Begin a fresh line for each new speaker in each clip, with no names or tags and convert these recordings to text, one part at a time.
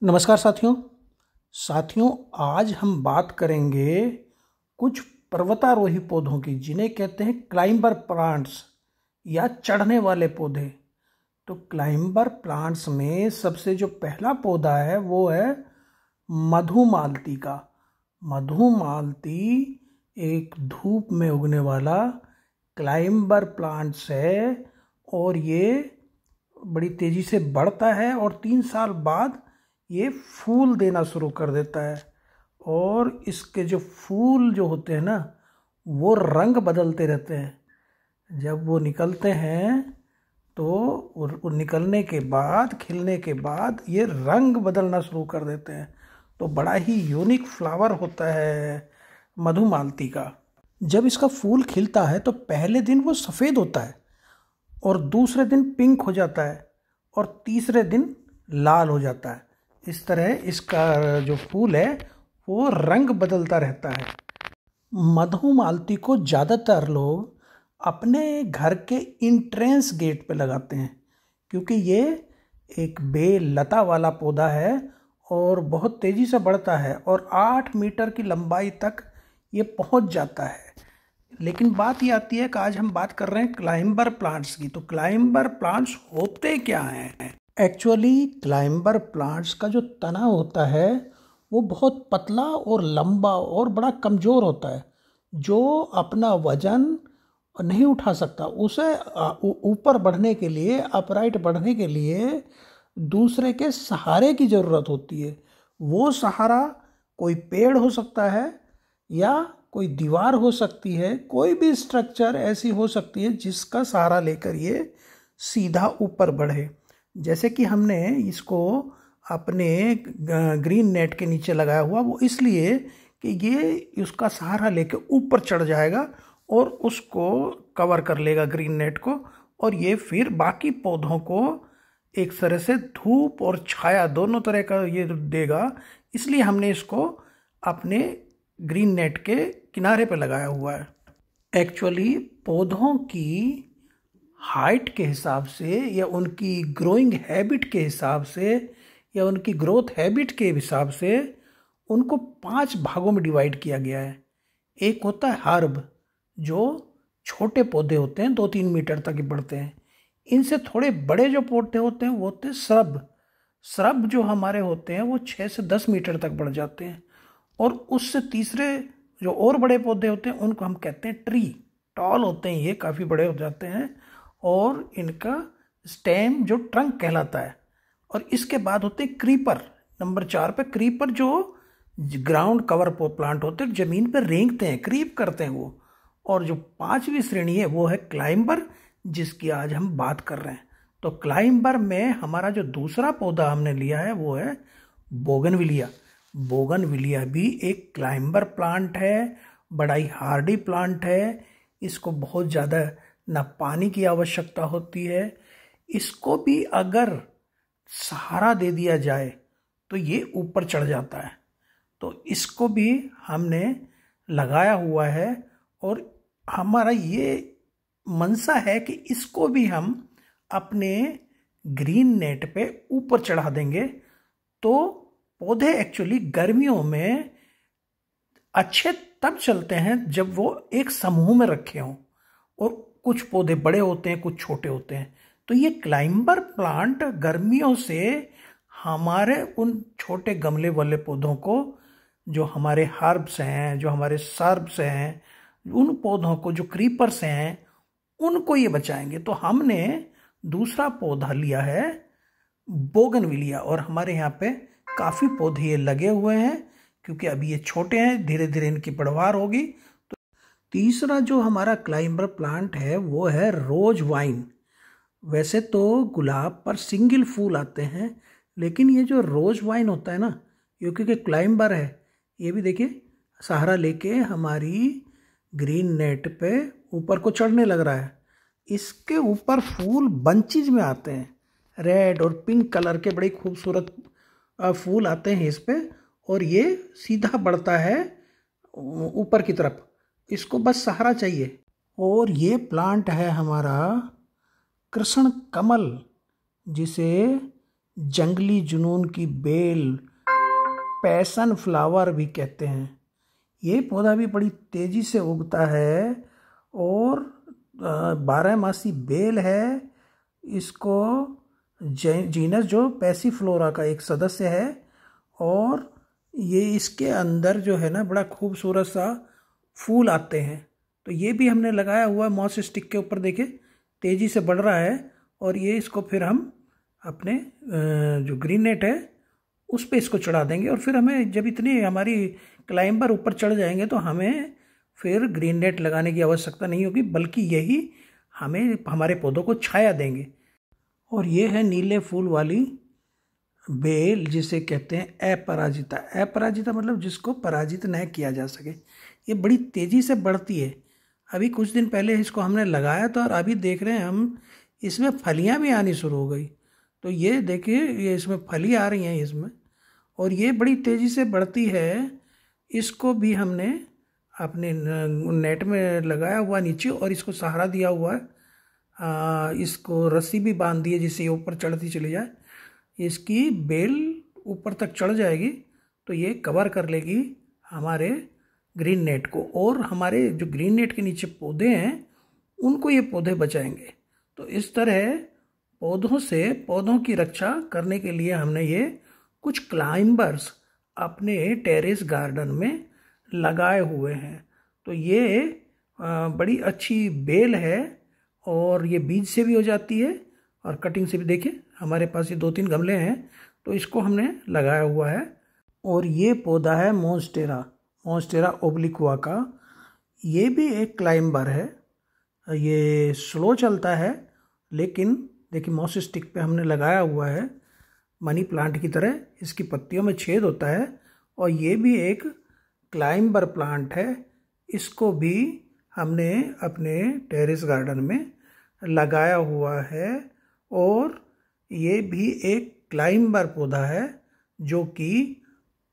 नमस्कार साथियों। आज हम बात करेंगे कुछ पर्वतारोही पौधों की जिन्हें कहते हैं क्लाइंबर प्लांट्स या चढ़ने वाले पौधे। तो क्लाइंबर प्लांट्स में सबसे जो पहला पौधा है वो है मधुमालती का। मधुमालती एक धूप में उगने वाला क्लाइंबर प्लांट्स है और ये बड़ी तेज़ी से बढ़ता है और 3 साल बाद ये फूल देना शुरू कर देता है। और इसके जो फूल जो होते हैं ना वो रंग बदलते रहते हैं। जब वो निकलते हैं तो वो निकलने के बाद, खिलने के बाद ये रंग बदलना शुरू कर देते हैं। तो बड़ा ही यूनिक फ्लावर होता है मधुमालती का। जब इसका फूल खिलता है तो पहले दिन वो सफ़ेद होता है और दूसरे दिन पिंक हो जाता है और तीसरे दिन लाल हो जाता है। इस तरह इसका जो फूल है वो रंग बदलता रहता है। मधुमालती को ज़्यादातर लोग अपने घर के इंट्रेंस गेट पे लगाते हैं क्योंकि ये एक बेलता वाला पौधा है और बहुत तेज़ी से बढ़ता है और 8 मीटर की लंबाई तक ये पहुंच जाता है। लेकिन बात ये आती है कि आज हम बात कर रहे हैं क्लाइंबर प्लांट्स की। तो क्लाइंबर प्लांट्स होते क्या हैं? एक्चुअली क्लाइंबर प्लांट्स का जो तना होता है वो बहुत पतला और लंबा और बड़ा कमज़ोर होता है। जो अपना वजन नहीं उठा सकता उसे ऊपर बढ़ने के लिए, अपराइट बढ़ने के लिए दूसरे के सहारे की ज़रूरत होती है। वो सहारा कोई पेड़ हो सकता है या कोई दीवार हो सकती है, कोई भी स्ट्रक्चर ऐसी हो सकती है जिसका सहारा लेकर ये सीधा ऊपर बढ़े। जैसे कि हमने इसको अपने ग्रीन नेट के नीचे लगाया हुआ, वो इसलिए कि ये उसका सहारा लेके ऊपर चढ़ जाएगा और उसको कवर कर लेगा ग्रीन नेट को, और ये फिर बाकी पौधों को एक तरह से धूप और छाया दोनों तरह का ये देगा। इसलिए हमने इसको अपने ग्रीन नेट के किनारे पे लगाया हुआ है। एक्चुअली पौधों की हाइट के हिसाब से या उनकी ग्रोइंग हैबिट के हिसाब से या उनकी ग्रोथ हैबिट के हिसाब से उनको 5 भागों में डिवाइड किया गया है। एक होता है हर्ब, जो छोटे पौधे होते हैं, 2-3 मीटर तक ही बढ़ते हैं। इनसे थोड़े बड़े जो पौधे होते हैं वो होते हैं श्रब। श्रब जो हमारे होते हैं वो 6 से 10 मीटर तक बढ़ जाते हैं। और उससे तीसरे जो और बड़े पौधे होते हैं उनको हम कहते हैं ट्री। टॉल होते हैं, ये काफ़ी बड़े हो जाते हैं और इनका स्टेम जो ट्रंक कहलाता है। और इसके बाद होते हैं क्रीपर। नंबर 4 पे क्रीपर, जो ग्राउंड कवर प्लांट होते हैं, ज़मीन पर रेंगते हैं, क्रीप करते हैं वो। और जो 5वीं श्रेणी है वो है क्लाइंबर, जिसकी आज हम बात कर रहे हैं। तो क्लाइंबर में हमारा जो दूसरा पौधा हमने लिया है वो है बोगनविलिया। बोगनविलिया भी एक क्लाइंबर प्लांट है, बड़ा ही हार्डी प्लांट है। इसको बहुत ज़्यादा ना पानी की आवश्यकता होती है। इसको भी अगर सहारा दे दिया जाए तो ये ऊपर चढ़ जाता है। तो इसको भी हमने लगाया हुआ है और हमारा ये मनसा है कि इसको भी हम अपने ग्रीन नेट पे ऊपर चढ़ा देंगे। तो पौधे एक्चुअली गर्मियों में अच्छे तब चलते हैं जब वो एक समूह में रखे हों, और कुछ पौधे बड़े होते हैं, कुछ छोटे होते हैं। तो ये क्लाइंबर प्लांट गर्मियों से हमारे उन छोटे गमले वाले पौधों को, जो हमारे हर्ब्स हैं, जो हमारे सर्ब्स हैं, उन पौधों को जो क्रीपर्स हैं, उनको ये बचाएंगे। तो हमने दूसरा पौधा लिया है बोगनविलिया, और हमारे यहाँ पे काफ़ी पौधे ये लगे हुए हैं क्योंकि अभी ये छोटे हैं, धीरे धीरे इनकी बढ़वार होगी। तो तीसरा जो हमारा क्लाइंबर प्लांट है वो है रोज वाइन। वैसे तो गुलाब पर सिंगल फूल आते हैं, लेकिन ये जो रोज वाइन होता है ना, ये क्योंकि क्लाइंबर है, ये भी देखिए सहारा लेके हमारी ग्रीन नेट पे ऊपर को चढ़ने लग रहा है। इसके ऊपर फूल बंचेज में आते हैं, रेड और पिंक कलर के बड़े खूबसूरत फूल आते हैं इस पे, और ये सीधा बढ़ता है ऊपर की तरफ। इसको बस सहारा चाहिए। और ये प्लांट है हमारा कृष्ण कमल, जिसे जंगली जुनून की बेल, पैशन फ्लावर भी कहते हैं। ये पौधा भी बड़ी तेजी से उगता है और 12 मासी बेल है। इसको जीनस जो पैसीफ्लोरा का एक सदस्य है और ये इसके अंदर जो है ना बड़ा खूबसूरत सा फूल आते हैं। तो ये भी हमने लगाया हुआ है मॉस स्टिक के ऊपर, देखे तेज़ी से बढ़ रहा है। और ये इसको फिर हम अपने जो ग्रीन नेट है उस पे इसको चढ़ा देंगे और फिर हमें जब इतनी हमारी क्लाइंबर ऊपर चढ़ जाएंगे तो हमें फिर ग्रीन नेट लगाने की आवश्यकता नहीं होगी, बल्कि यही हमें हमारे पौधों को छाया देंगे। और ये है नीले फूल वाली बेल, जिसे कहते हैं अपराजिता। अपराजिता मतलब जिसको पराजित न किया जा सके। ये बड़ी तेज़ी से बढ़ती है। अभी कुछ दिन पहले इसको हमने लगाया था और अभी देख रहे हैं हम इसमें फलियां भी आनी शुरू हो गई। तो ये देखिए, ये इसमें फली आ रही हैं इसमें, और ये बड़ी तेज़ी से बढ़ती है। इसको भी हमने अपने नेट में लगाया हुआ नीचे और इसको सहारा दिया हुआ है। इसको रस्सी भी बांध दी है जिससे ये ऊपर चढ़ती चली जाए। इसकी बेल ऊपर तक चढ़ जाएगी तो ये कवर कर लेगी हमारे ग्रीन नेट को, और हमारे जो ग्रीन नेट के नीचे पौधे हैं उनको ये पौधे बचाएंगे। तो इस तरह पौधों की रक्षा करने के लिए हमने ये कुछ क्लाइंबर्स अपने टेरेस गार्डन में लगाए हुए हैं। तो ये बड़ी अच्छी बेल है और ये बीज से भी हो जाती है और कटिंग से भी। देखिए हमारे पास ये 2-3 गमले हैं तो इसको हमने लगाया हुआ है। और ये पौधा है मॉन्स्टेरा ओब्लिक्वा का। ये भी एक क्लाइंबर है। ये स्लो चलता है, लेकिन देखिए मॉस स्टिक पे हमने लगाया हुआ है मनी प्लांट की तरह। इसकी पत्तियों में छेद होता है और ये भी एक क्लाइंबर प्लांट है। इसको भी हमने अपने टेरेस गार्डन में लगाया हुआ है और ये भी एक क्लाइंबर पौधा है जो कि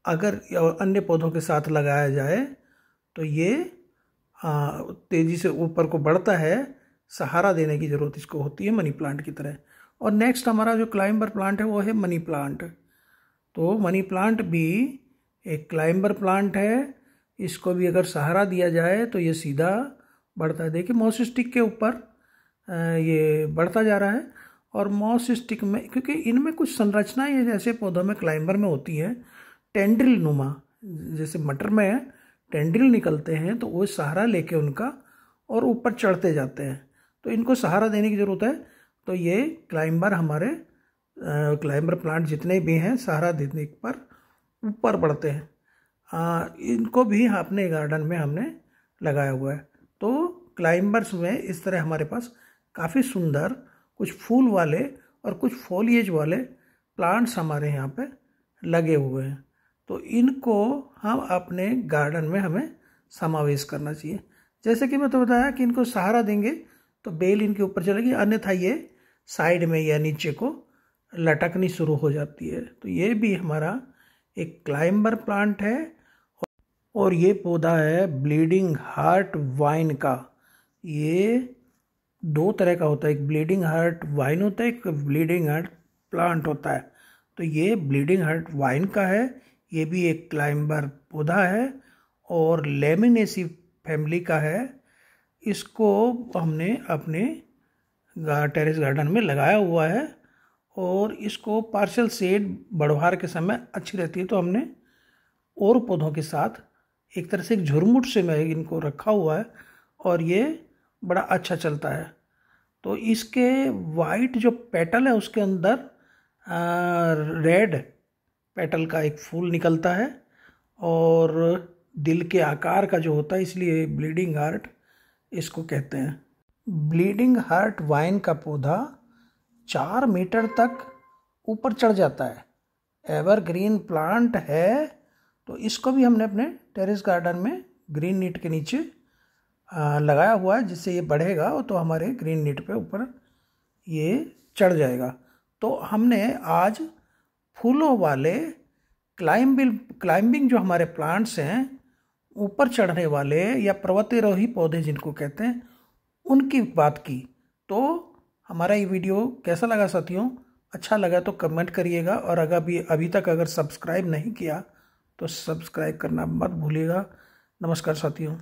अगर अन्य पौधों के साथ लगाया जाए तो ये तेज़ी से ऊपर को बढ़ता है। सहारा देने की ज़रूरत इसको होती है मनी प्लांट की तरह। और नेक्स्ट हमारा जो क्लाइंबर प्लांट है वो है मनी प्लांट। तो मनी प्लांट भी एक क्लाइंबर प्लांट है। इसको भी अगर सहारा दिया जाए तो ये सीधा बढ़ता है। देखिए मॉस स्टिक के ऊपर ये बढ़ता जा रहा है। और मॉस स्टिक में, क्योंकि इनमें कुछ संरचनाएं जैसे पौधों में क्लाइंबर में होती है टेंड्रिल नुमा, जैसे मटर में टेंड्रिल निकलते हैं तो वो सहारा लेके उनका और ऊपर चढ़ते जाते हैं। तो इनको सहारा देने की ज़रूरत है। तो ये क्लाइंबर हमारे क्लाइंबर प्लांट जितने भी हैं सहारा देने पर ऊपर बढ़ते हैं। इनको भी अपने गार्डन में हमने लगाया हुआ है। तो क्लाइंबर्स में इस तरह हमारे पास काफ़ी सुंदर कुछ फूल वाले और कुछ फोलिएज वाले प्लांट्स हमारे यहाँ पे लगे हुए हैं। तो इनको हम अपने गार्डन में हमें समावेश करना चाहिए। जैसे कि मैं तो बताया कि इनको सहारा देंगे तो बेल इनके ऊपर चलेगी, अन्यथा ये साइड में या नीचे को लटकनी शुरू हो जाती है। तो ये भी हमारा एक क्लाइंबर प्लांट है। और ये पौधा है ब्लीडिंग हार्ट वाइन का। ये 2 तरह का होता है, एक ब्लीडिंग हार्ट वाइन होता है, एक ब्लीडिंग हार्ट प्लांट होता है। तो ये ब्लीडिंग हार्ट वाइन का है। ये भी एक क्लाइंबर पौधा है और लेमिनेसी फैमिली का है। इसको हमने अपने टेरेस गार्डन में लगाया हुआ है और इसको पार्शियल शेड बढ़वार के समय अच्छी रहती है। तो हमने और पौधों के साथ एक तरह से एक झुरमुट से मैं इनको रखा हुआ है और ये बड़ा अच्छा चलता है। तो इसके वाइट जो पेटल है उसके अंदर रेड पेटल का एक फूल निकलता है और दिल के आकार का जो होता है, इसलिए ब्लीडिंग हार्ट इसको कहते हैं। ब्लीडिंग हार्ट वाइन का पौधा 4 मीटर तक ऊपर चढ़ जाता है। एवरग्रीन प्लांट है। तो इसको भी हमने अपने टेरेस गार्डन में ग्रीन नेट के नीचे लगाया हुआ है, जिससे ये बढ़ेगा तो हमारे ग्रीन नेट पे ऊपर ये चढ़ जाएगा। तो हमने आज फूलों वाले क्लाइंबिंग जो हमारे प्लांट्स हैं, ऊपर चढ़ने वाले या पर्वतारोही पौधे जिनको कहते हैं, उनकी बात की। तो हमारा ये वीडियो कैसा लगा साथियों? अच्छा लगा तो कमेंट करिएगा, और अगर अभी तक अगर सब्सक्राइब नहीं किया तो सब्सक्राइब करना मत भूलिएगा। नमस्कार साथियों।